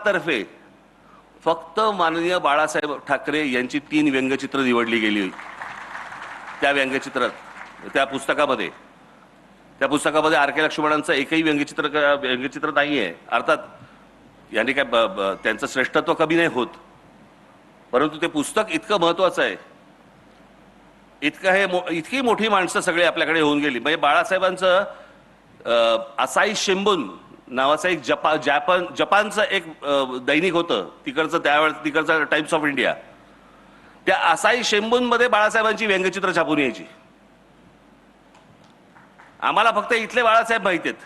विभागातर्फे फक्त माननीय बाळासाहेब ठाकरे यांची 3 व्यंगचित्र निवडली गेली. त्या व्यंगचित्रात, त्या पुस्तकामध्ये आर के लक्ष्मणांचं एकही व्यंगचित्र नाहीये. अर्थात यांनी काय त्यांचं श्रेष्ठत्व कमी नाही होत, परंतु ते पुस्तक इतकं महत्वाचं आहे, इतकी मोठी माणसं सगळे आपल्याकडे होऊन गेली. म्हणजे बाळासाहेबांचं असाई शिंबून नावाचं एक जपानचं एक दैनिक होतं तिकडचं टाइम्स ऑफ इंडिया. त्या असाई शिंबून मध्ये बाळासाहेबांची व्यंगचित्र छापून यायची. आम्हाला फक्त इथले बाळासाहेब माहिती आहेत,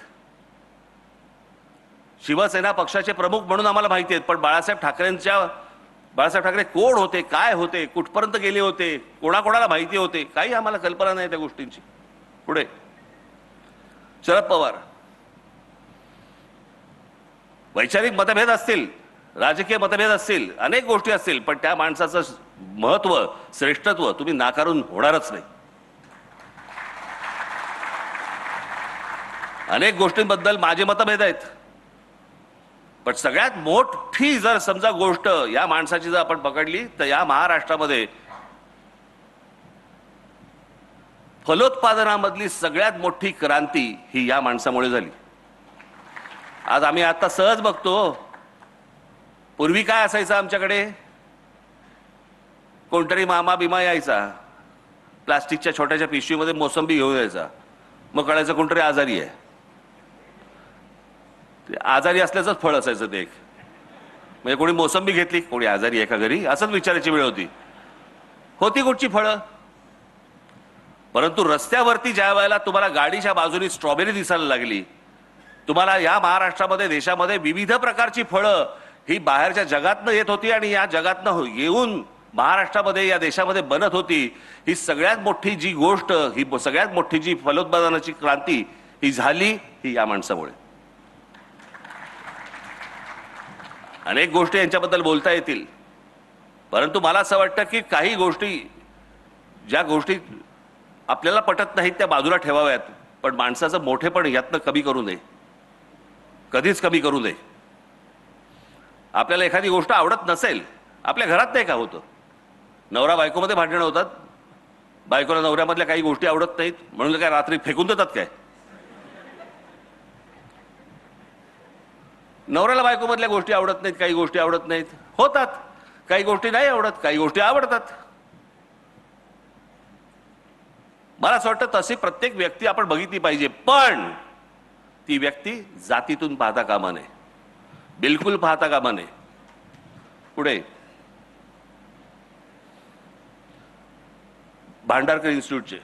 शिवसेना पक्षाचे प्रमुख म्हणून आम्हाला माहिती आहेत, पण बाळासाहेब ठाकरे कोण होते, काय होते, कुठपर्यंत गेले होते, कोणाकोणाला माहिती होते, काही आम्हाला कल्पना नाही त्या गोष्टींची. पुढे शरद पवार, वैचारिक मतभेद असतील, राजकीय मतभेद असतील, अनेक गोष्टी असतील, पण त्या माणसाचं महत्व, श्रेष्ठत्व तुम्ही नाकारून होणारच नाही. अनेक गोष्टींबद्दल माझे मतभेद आहेत, पण सगळ्यात मोठी जर समजा गोष्ट या माणसाची जर आपण पकडली तर या महाराष्ट्रामध्ये फलोत्पादनामधली सगळ्यात मोठी क्रांती ही या माणसामुळे झाली. आज आम्ही आता सहज बघतो, पूर्वी काय असायचं आमच्याकडे, कोणतरी मामा बिमा यायचा, प्लास्टिकच्या छोट्याशा पिशवीमध्ये मोसंबी घेऊन यायचा, मग कळायचं कोणतरी आजारी आहे. आजारी असल्याचंच फळ असायचं ते एक. म्हणजे कोणी मोसंबी घेतली, कोणी आजारी आहे का घरी, असंच विचारायची वेळ होती. कुठची फळं? परंतु रस्त्यावरती ज्या वेळेला तुम्हाला गाडीच्या बाजूनी स्ट्रॉबेरी दिसायला लागली, तुम्हाला या महाराष्ट्रामध्ये, देशामध्ये विविध प्रकारची फळं ही बाहेरच्या जगातनं येत होती आणि या जगातनं येऊन महाराष्ट्रामध्ये, या देशामध्ये बनत होती. ही सगळ्यात मोठी जी गोष्ट, ही सगळ्यात मोठी जी फलोत्पादनाची क्रांती ही झाली, ही या माणसामुळे. अनेक गोष्टी यांच्याबद्दल बोलता येतील, परंतु मला असं वाटतं की काही गोष्टी, ज्या गोष्टी आपल्याला पटत नाहीत त्या बाजूला ठेवाव्यात, पण माणसाचं मोठेपण यातनं कमी करू नये, कधीच कमी करू नये. आपल्याला एखादी गोष्ट आवडत नसेल, आपल्या घरात नाही का होतं, नवरा बायकोमध्ये भांडणं होतात, बायकोला नवऱ्यामधल्या काही गोष्टी आवडत नाहीत म्हणून काय रात्री फेकून देतात काय? नवऱ्याला बायकोमधल्या गोष्टी आवडत नाहीत, काही गोष्टी आवडत नाहीत, होतात. काही गोष्टी नाही आवडत, काही गोष्टी आवडतात. मला असं वाटतं तशी प्रत्येक व्यक्ती आपण बघितली पाहिजे, पण ती व्यक्ती जातीतून पाहता कामा नये, बिलकुल पाहता कामा नये. पुढे भांडारकर इन्स्टिट्यूटचे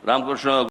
रामकृष्ण